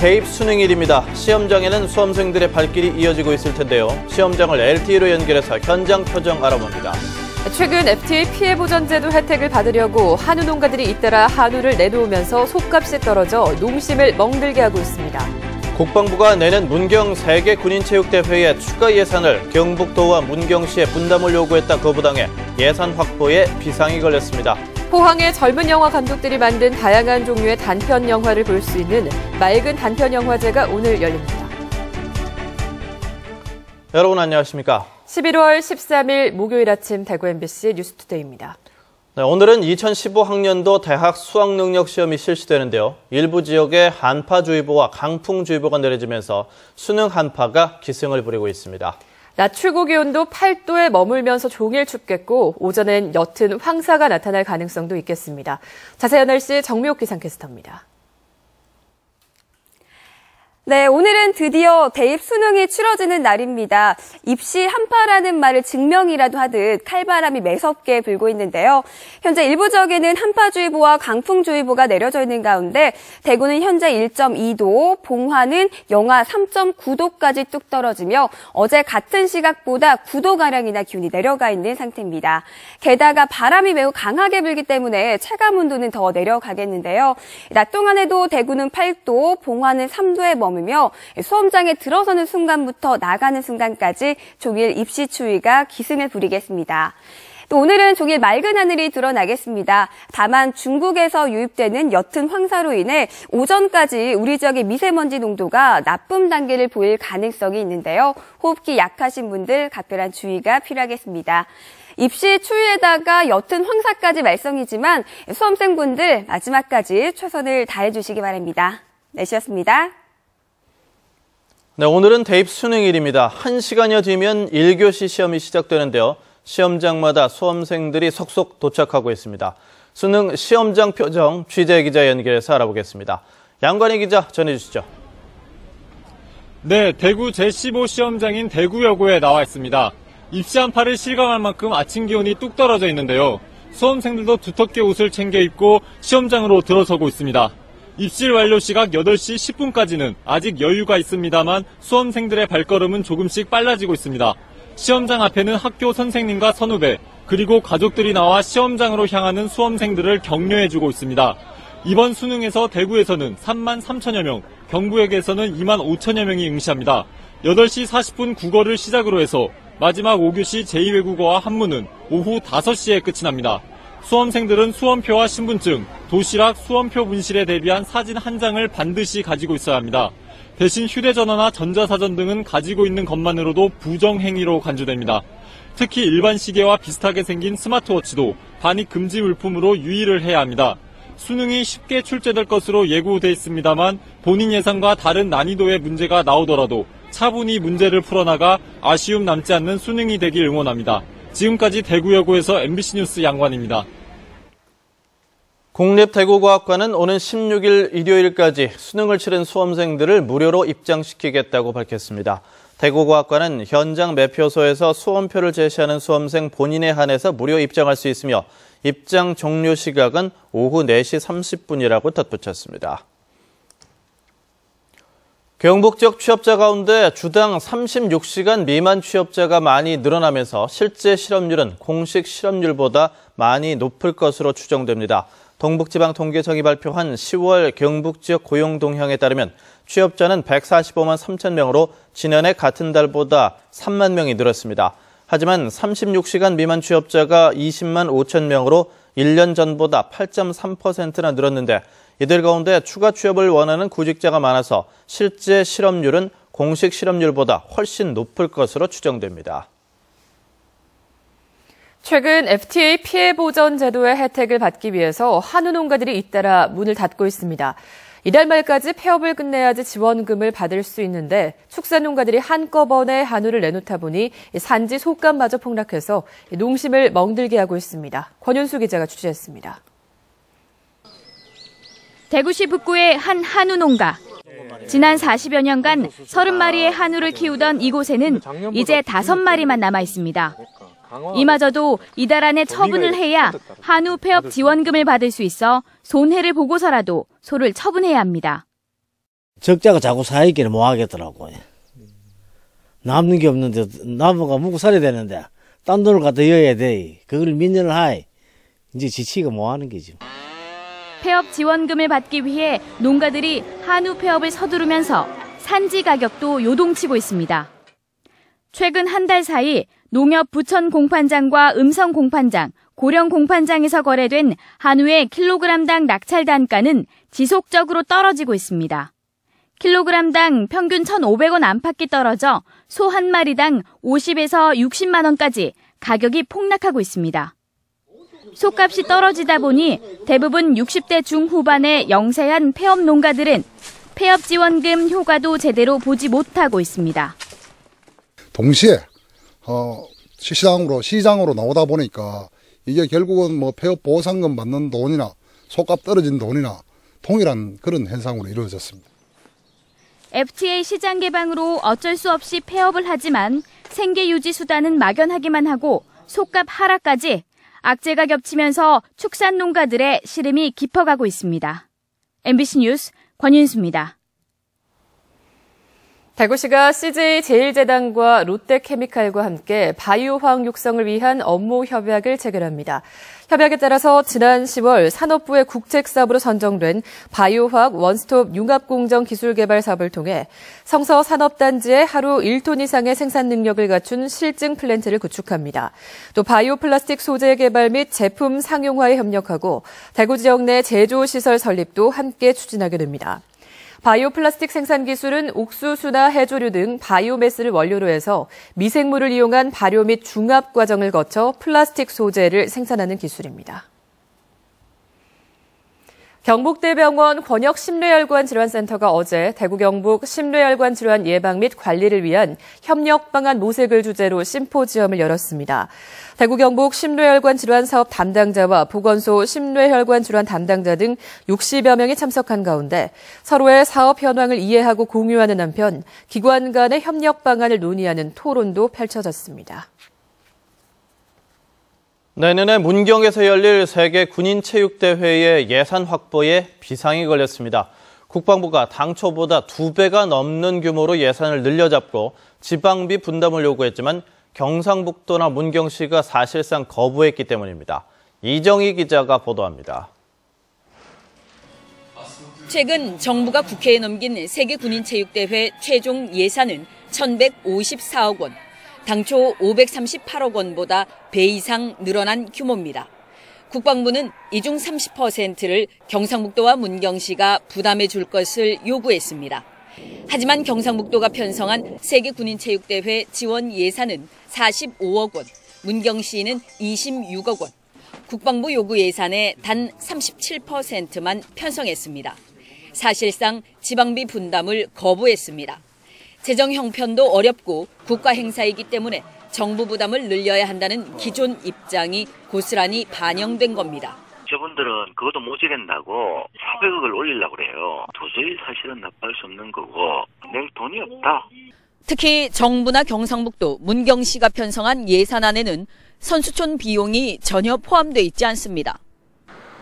대입 수능일입니다. 시험장에는 수험생들의 발길이 이어지고 있을 텐데요. 시험장을 LTE로 연결해서 현장 표정 알아봅니다. 최근 FTA 피해 보전제도 혜택을 받으려고 한우 농가들이 잇따라 한우를 내놓으면서 속값이 떨어져 농심을 멍들게 하고 있습니다. 국방부가 내년 문경 세계 군인체육대회에 추가 예산을 경북도와 문경시에 분담을 요구했다 거부당해 예산 확보에 비상이 걸렸습니다. 포항의 젊은 영화 감독들이 만든 다양한 종류의 단편 영화를 볼 수 있는 맑은 단편 영화제가 오늘 열립니다. 여러분 안녕하십니까? 11월 13일 목요일 아침 대구 MBC 뉴스투데이입니다. 네, 오늘은 2015학년도 대학 수학능력시험이 실시되는데요. 일부 지역에 한파주의보와 강풍주의보가 내려지면서 수능 한파가 기승을 부리고 있습니다. 낮 최고 기온도 8도에 머물면서 종일 춥겠고 오전엔 옅은 황사가 나타날 가능성도 있겠습니다. 자세한 날씨 정미옥 기상캐스터입니다. 네, 오늘은 드디어 대입 수능이 치러지는 날입니다. 입시 한파라는 말을 증명이라도 하듯 칼바람이 매섭게 불고 있는데요. 현재 일부 지역에는 한파주의보와 강풍주의보가 내려져 있는 가운데 대구는 현재 1.2도, 봉화는 영하 3.9도까지 뚝 떨어지며 어제 같은 시각보다 9도가량이나 기온이 내려가 있는 상태입니다. 게다가 바람이 매우 강하게 불기 때문에 체감온도는 더 내려가겠는데요. 낮 동안에도 대구는 8도, 봉화는 3도에 머물며 수험장에 들어서는 순간부터 나가는 순간까지 종일 입시 추위가 기승을 부리겠습니다. 또 오늘은 종일 맑은 하늘이 드러나겠습니다. 다만 중국에서 유입되는 옅은 황사로 인해 오전까지 우리 지역의 미세먼지 농도가 나쁨 단계를 보일 가능성이 있는데요. 호흡기 약하신 분들 각별한 주의가 필요하겠습니다. 입시 추위에다가 옅은 황사까지 말썽이지만 수험생분들 마지막까지 최선을 다해주시기 바랍니다. 날씨였습니다. 네, 오늘은 대입 수능일입니다. 1시간여 뒤면 1교시 시험이 시작되는데요. 시험장마다 수험생들이 속속 도착하고 있습니다. 수능 시험장 표정 취재기자 연결해서 알아보겠습니다. 양관희 기자 전해주시죠. 네, 대구 제15 시험장인 대구여고에 나와 있습니다. 입시 한파를 실감할 만큼 아침 기온이 뚝 떨어져 있는데요. 수험생들도 두텁게 옷을 챙겨 입고 시험장으로 들어서고 있습니다. 입실 완료 시각 8시 10분까지는 아직 여유가 있습니다만 수험생들의 발걸음은 조금씩 빨라지고 있습니다. 시험장 앞에는 학교 선생님과 선후배, 그리고 가족들이 나와 시험장으로 향하는 수험생들을 격려해주고 있습니다. 이번 수능에서 대구에서는 3만 3천여 명, 경북에서는 2만 5천여 명이 응시합니다. 8시 40분 국어를 시작으로 해서 마지막 5교시 제2외국어와 한문은 오후 5시에 끝이 납니다. 수험생들은 수험표와 신분증, 도시락, 수험표 분실에 대비한 사진 한 장을 반드시 가지고 있어야 합니다. 대신 휴대전화나 전자사전 등은 가지고 있는 것만으로도 부정행위로 간주됩니다. 특히 일반 시계와 비슷하게 생긴 스마트워치도 반입 금지 물품으로 유의를 해야 합니다. 수능이 쉽게 출제될 것으로 예고돼 있습니다만 본인 예상과 다른 난이도의 문제가 나오더라도 차분히 문제를 풀어나가 아쉬움 남지 않는 수능이 되길 응원합니다. 지금까지 대구여고에서 MBC 뉴스 양관입니다. 국립대구과학관은 오는 16일 일요일까지 수능을 치른 수험생들을 무료로 입장시키겠다고 밝혔습니다. 대구과학관은 현장 매표소에서 수험표를 제시하는 수험생 본인에 한해서 무료 입장할 수 있으며 입장 종료 시각은 오후 4시 30분이라고 덧붙였습니다. 경북 지역 취업자 가운데 주당 36시간 미만 취업자가 많이 늘어나면서 실제 실업률은 공식 실업률보다 많이 높을 것으로 추정됩니다. 동북지방통계청이 발표한 10월 경북 지역 고용 동향에 따르면 취업자는 145만 3천 명으로 지난해 같은 달보다 3만 명이 늘었습니다. 하지만 36시간 미만 취업자가 20만 5천 명으로 1년 전보다 8.3%나 늘었는데 이들 가운데 추가 취업을 원하는 구직자가 많아서 실제 실업률은 공식 실업률보다 훨씬 높을 것으로 추정됩니다. 최근 FTA 피해 보전 제도의 혜택을 받기 위해서 한우 농가들이 잇따라 문을 닫고 있습니다. 이달 말까지 폐업을 끝내야지 지원금을 받을 수 있는데 축산농가들이 한꺼번에 한우를 내놓다 보니 산지 속감마저 폭락해서 농심을 멍들게 하고 있습니다. 권윤수 기자가 취재했습니다. 대구시 북구의 한 한우 농가. 지난 40여 년간 30마리의 한우를 키우던 이곳에는 이제 5마리만 남아 있습니다. 이마저도 이달 안에 처분을 해야 한우 폐업 지원금을 받을 수 있어 손해를 보고서라도 소를 처분해야 합니다. 적자가 자꾸 사익기를 못 하겠더라고. 남는 게 없는데, 나무가 묵고 살아야 되는데, 딴 돈을 갖다 이어야 돼. 그걸 몇 년을 하이. 이제 지치가 뭐 하는 게지. 폐업 지원금을 받기 위해 농가들이 한우 폐업을 서두르면서 산지 가격도 요동치고 있습니다. 최근 한 달 사이 농협 부천 공판장과 음성 공판장, 고령 공판장에서 거래된 한우의 킬로그램당 낙찰 단가는 지속적으로 떨어지고 있습니다. 킬로그램당 평균 1,500원 안팎이 떨어져 소 한 마리당 50에서 60만 원까지 가격이 폭락하고 있습니다. 소값이 떨어지다 보니 대부분 60대 중후반의 영세한 폐업 농가들은 폐업 지원금 효과도 제대로 보지 못하고 있습니다. 동시에 시장으로 나오다 보니까 이게 결국은 뭐 폐업 보상금 받는 돈이나 소값 떨어진 돈이나 동일한 그런 현상으로 이루어졌습니다. FTA 시장 개방으로 어쩔 수 없이 폐업을 하지만 생계 유지 수단은 막연하기만 하고 소값 하락까지 악재가 겹치면서 축산 농가들의 시름이 깊어가고 있습니다. MBC 뉴스 권윤수입니다. 대구시가 CJ제일제당과 롯데케미칼과 함께 바이오화학 육성을 위한 업무 협약을 체결합니다. 협약에 따라서 지난 10월 산업부의 국책사업으로 선정된 바이오화학 원스톱 융합공정 기술개발 사업을 통해 성서 산업단지에 하루 1톤 이상의 생산 능력을 갖춘 실증 플랜트를 구축합니다. 또 바이오 플라스틱 소재 개발 및 제품 상용화에 협력하고 대구 지역 내 제조시설 설립도 함께 추진하게 됩니다. 바이오 플라스틱 생산 기술은 옥수수나 해조류 등 바이오매스를 원료로 해서 미생물을 이용한 발효 및 중합 과정을 거쳐 플라스틱 소재를 생산하는 기술입니다. 경북대병원 권역심뇌혈관 질환센터가 어제 대구 경북 심뇌혈관 질환 예방 및 관리를 위한 협력 방안 모색을 주제로 심포지엄을 열었습니다. 대구 경북 심뇌혈관 질환 사업 담당자와 보건소 심뇌혈관 질환 담당자 등 60여 명이 참석한 가운데 서로의 사업 현황을 이해하고 공유하는 한편 기관 간의 협력 방안을 논의하는 토론도 펼쳐졌습니다. 내년에 문경에서 열릴 세계 군인체육대회의 예산 확보에 비상이 걸렸습니다. 국방부가 당초보다 2배가 넘는 규모로 예산을 늘려잡고 지방비 분담을 요구했지만 경상북도나 문경시가 사실상 거부했기 때문입니다. 이정희 기자가 보도합니다. 최근 정부가 국회에 넘긴 세계군인체육대회 최종 예산은 1,154억 원. 당초 538억 원보다 배 이상 늘어난 규모입니다. 국방부는 이 중 30%를 경상북도와 문경시가 부담해 줄 것을 요구했습니다. 하지만 경상북도가 편성한 세계군인체육대회 지원 예산은 45억 원, 문경시는 26억 원. 국방부 요구 예산의 단 37%만 편성했습니다. 사실상 지방비 분담을 거부했습니다. 재정 형편도 어렵고 국가 행사이기 때문에 정부 부담을 늘려야 한다는 기존 입장이 고스란히 반영된 겁니다. 저분들은 그것도 모자란다고 400억을 올리려고 그래요. 도저히 사실은 납부할 수 없는 거고 낼 돈이 없다. 특히 정부나 경상북도, 문경시가 편성한 예산안에는 선수촌 비용이 전혀 포함돼 있지 않습니다.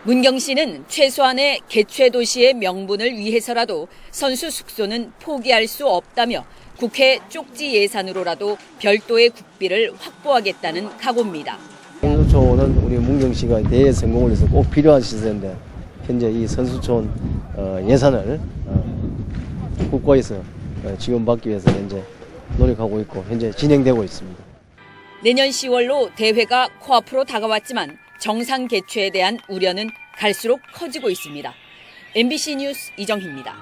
문경시는 최소한의 개최도시의 명분을 위해서라도 선수 숙소는 포기할 수 없다며 국회 쪽지 예산으로라도 별도의 국비를 확보하겠다는 각오입니다. 선수촌은 우리 문경시가 대회 성공을 위해서 꼭 필요한 시설인데 현재 이 선수촌 예산을 국가에서 지원받기 위해서 현재 노력하고 있고 현재 진행되고 있습니다. 내년 10월로 대회가 코앞으로 다가왔지만 정상 개최에 대한 우려는 갈수록 커지고 있습니다. MBC 뉴스 이정희입니다.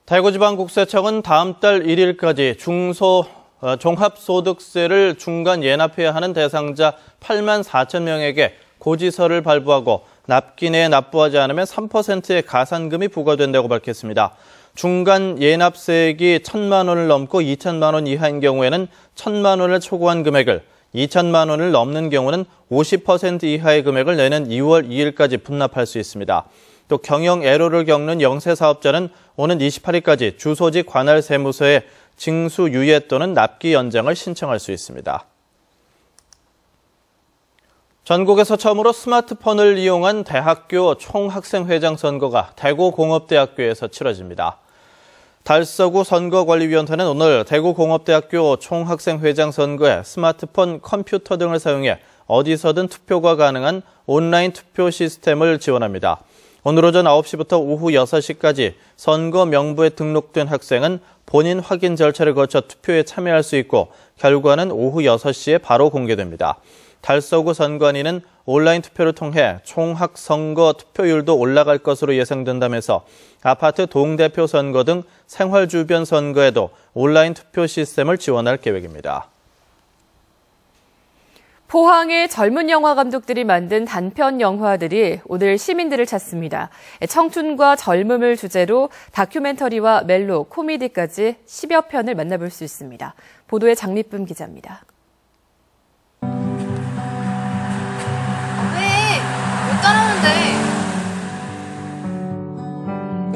대구지방국세청은 다음 달 1일까지 종합소득세를 중간 예납해야 하는 대상자 8만 4천 명에게 고지서를 발부하고 납기 내에 납부하지 않으면 3%의 가산금이 부과된다고 밝혔습니다. 중간 예납세액이 1,000만 원을 넘고 2천만 원 이하인 경우에는 1,000만 원을 초과한 금액을, 2천만 원을 넘는 경우는 50% 이하의 금액을 내년 2월 2일까지 분납할 수 있습니다. 또 경영 애로를 겪는 영세 사업자는 오는 28일까지 주소지 관할 세무서에 징수 유예 또는 납기 연장을 신청할 수 있습니다. 전국에서 처음으로 스마트폰을 이용한 대학교 총학생회장 선거가 대구공업대학교에서 치러집니다. 달서구 선거관리위원회는 오늘 대구공업대학교 총학생회장 선거에 스마트폰, 컴퓨터 등을 사용해 어디서든 투표가 가능한 온라인 투표 시스템을 지원합니다. 오늘 오전 9시부터 오후 6시까지 선거 명부에 등록된 학생은 본인 확인 절차를 거쳐 투표에 참여할 수 있고 결과는 오후 6시에 바로 공개됩니다. 달서구 선관위는 온라인 투표를 통해 총학 선거 투표율도 올라갈 것으로 예상된다면서 아파트 동대표 선거 등 생활 주변 선거에도 온라인 투표 시스템을 지원할 계획입니다. 포항의 젊은 영화 감독들이 만든 단편 영화들이 오늘 시민들을 찾습니다. 청춘과 젊음을 주제로 다큐멘터리와 멜로, 코미디까지 10여 편을 만나볼 수 있습니다. 보도에 장미쁨 기자입니다. 못 따라오는데.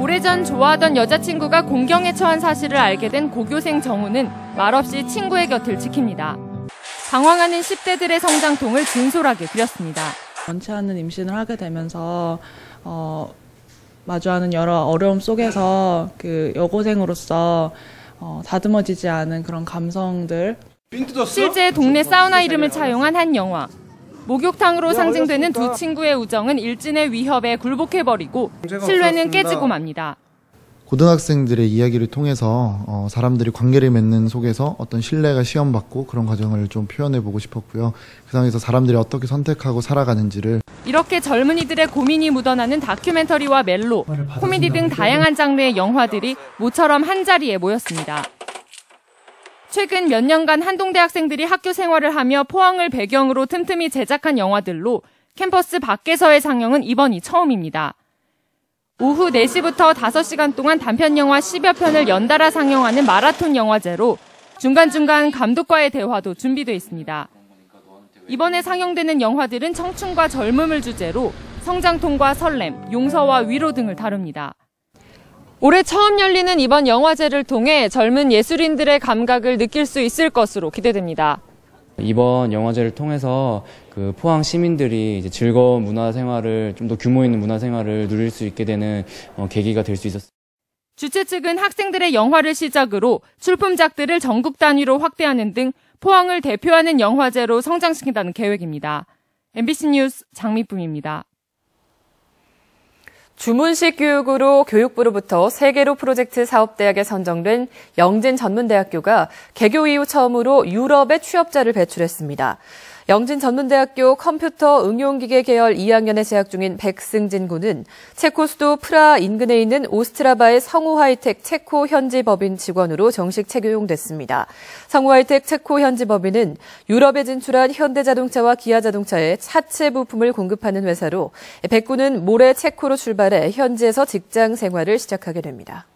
오래전 좋아하던 여자친구가 공경에 처한 사실을 알게 된 고교생 정우는 말없이 친구의 곁을 지킵니다. 방황하는 10대들의 성장통을 진솔하게 그렸습니다. 원치 않는 임신을 하게 되면서 마주하는 여러 어려움 속에서 그 여고생으로서 다듬어지지 않은 그런 감성들. 실제 동네 사우나 이름을 차용한 한 영화. 목욕탕으로 상징되는 두 친구의 우정은 일진의 위협에 굴복해버리고 신뢰는 깨지고 맙니다. 고등학생들의 이야기를 통해서 사람들이 관계를 맺는 속에서 어떤 신뢰가 시험받고 그런 과정을 좀 표현해보고 싶었고요. 그 상황에서 사람들이 어떻게 선택하고 살아가는지를. 이렇게 젊은이들의 고민이 묻어나는 다큐멘터리와 멜로, 코미디 등 다양한 장르의 영화들이 모처럼 한자리에 모였습니다. 최근 몇 년간 한동대학생들이 학교 생활을 하며 포항을 배경으로 틈틈이 제작한 영화들로 캠퍼스 밖에서의 상영은 이번이 처음입니다. 오후 4시부터 5시간 동안 단편 영화 10여 편을 연달아 상영하는 마라톤 영화제로 중간중간 감독과의 대화도 준비되어 있습니다. 이번에 상영되는 영화들은 청춘과 젊음을 주제로 성장통과 설렘, 용서와 위로 등을 다룹니다. 올해 처음 열리는 이번 영화제를 통해 젊은 예술인들의 감각을 느낄 수 있을 것으로 기대됩니다. 이번 영화제를 통해서 그 포항 시민들이 이제 즐거운 문화생활을 좀 더 규모 있는 문화생활을 누릴 수 있게 되는 계기가 될 수 있었습니다. 주최 측은 학생들의 영화를 시작으로 출품작들을 전국 단위로 확대하는 등 포항을 대표하는 영화제로 성장시킨다는 계획입니다. MBC 뉴스 장미쁨입니다. 주문식 교육으로 교육부로부터 세계로 프로젝트 사업대학에 선정된 영진전문대학교가 개교 이후 처음으로 유럽에 취업자를 배출했습니다. 영진전문대학교 컴퓨터 응용기계 계열 2학년에 재학 중인 백승진 군은 체코 수도 프라하 인근에 있는 오스트라바의 성우하이텍 체코 현지 법인 직원으로 정식 채용됐습니다. 성우하이텍 체코 현지 법인은 유럽에 진출한 현대자동차와 기아자동차에 차체 부품을 공급하는 회사로 백 군은 모레 체코로 출발해 현지에서 직장 생활을 시작하게 됩니다.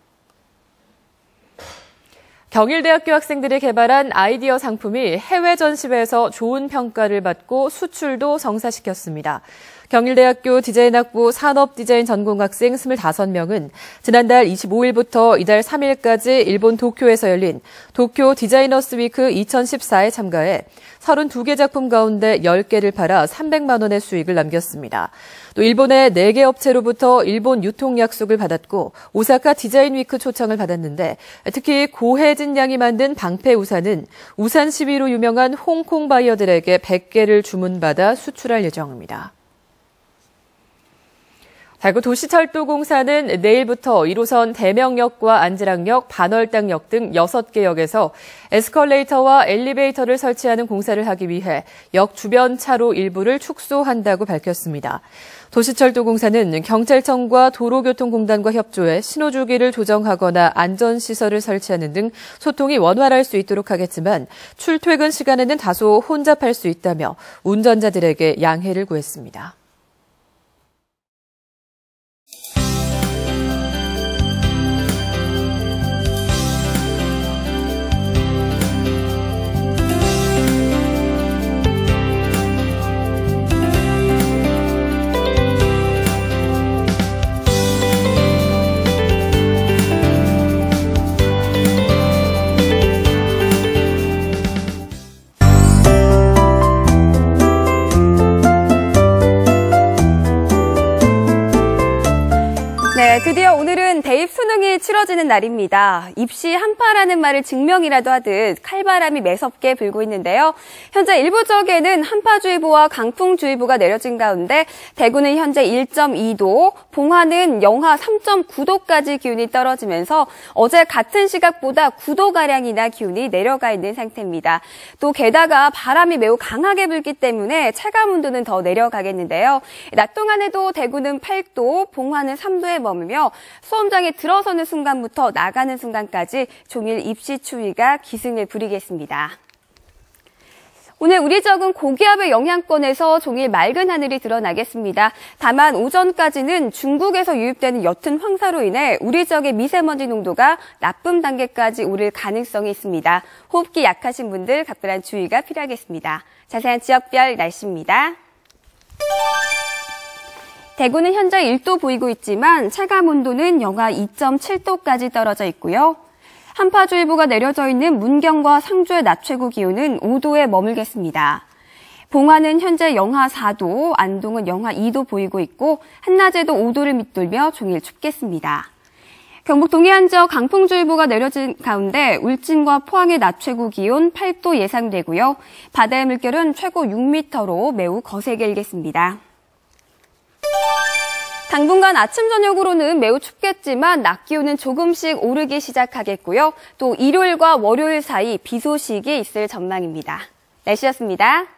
경일대학교 학생들이 개발한 아이디어 상품이 해외 전시회에서 좋은 평가를 받고 수출도 성사시켰습니다. 경일대학교 디자인학부 산업디자인 전공학생 25명은 지난달 25일부터 이달 3일까지 일본 도쿄에서 열린 도쿄 디자이너스 위크 2014에 참가해 32개 작품 가운데 10개를 팔아 300만 원의 수익을 남겼습니다. 또 일본의 4개 업체로부터 일본 유통 약속을 받았고 오사카 디자인 위크 초청을 받았는데 특히 고혜진 양이 만든 방패 우산은 우산 시위로 유명한 홍콩 바이어들에게 100개를 주문받아 수출할 예정입니다. 대구 도시철도공사는 내일부터 1호선 대명역과 안지락역, 반월당역 등 6개 역에서 에스컬레이터와 엘리베이터를 설치하는 공사를 하기 위해 역 주변 차로 일부를 축소한다고 밝혔습니다. 도시철도공사는 경찰청과 도로교통공단과 협조해 신호주기를 조정하거나 안전시설을 설치하는 등 소통이 원활할 수 있도록 하겠지만 출퇴근 시간에는 다소 혼잡할 수 있다며 운전자들에게 양해를 구했습니다. 수능이 치러지는 날입니다. 입시 한파라는 말을 증명이라도 하듯 칼바람이 매섭게 불고 있는데요. 현재 일부 지역에는 한파주의보와 강풍주의보가 내려진 가운데 대구는 현재 1.2도, 봉화는 영하 3.9도까지 기온이 떨어지면서 어제 같은 시각보다 9도가량이나 기온이 내려가 있는 상태입니다. 또 게다가 바람이 매우 강하게 불기 때문에 체감 온도는 더 내려가겠는데요. 낮 동안에도 대구는 8도, 봉화는 3도에 머물며 수험장에 들어서는 순간부터 나가는 순간까지 종일 입시 추위가 기승을 부리겠습니다. 오늘 우리 지역은 고기압의 영향권에서 종일 맑은 하늘이 드러나겠습니다. 다만 오전까지는 중국에서 유입되는 옅은 황사로 인해 우리 지역의 미세먼지 농도가 나쁨 단계까지 오를 가능성이 있습니다. 호흡기 약하신 분들 각별한 주의가 필요하겠습니다. 자세한 지역별 날씨입니다. 대구는 현재 1도 보이고 있지만 체감 온도는 영하 2.7도까지 떨어져 있고요. 한파주의보가 내려져 있는 문경과 상주의 낮 최고 기온은 5도에 머물겠습니다. 봉화는 현재 영하 4도, 안동은 영하 2도 보이고 있고 한낮에도 5도를 밑돌며 종일 춥겠습니다. 경북 동해안 지역 강풍주의보가 내려진 가운데 울진과 포항의 낮 최고 기온 8도 예상되고요. 바다의 물결은 최고 6m로 매우 거세게 일겠습니다. 당분간 아침 저녁으로는 매우 춥겠지만 낮 기온은 조금씩 오르기 시작하겠고요. 또 일요일과 월요일 사이 비 소식이 있을 전망입니다. 날씨였습니다.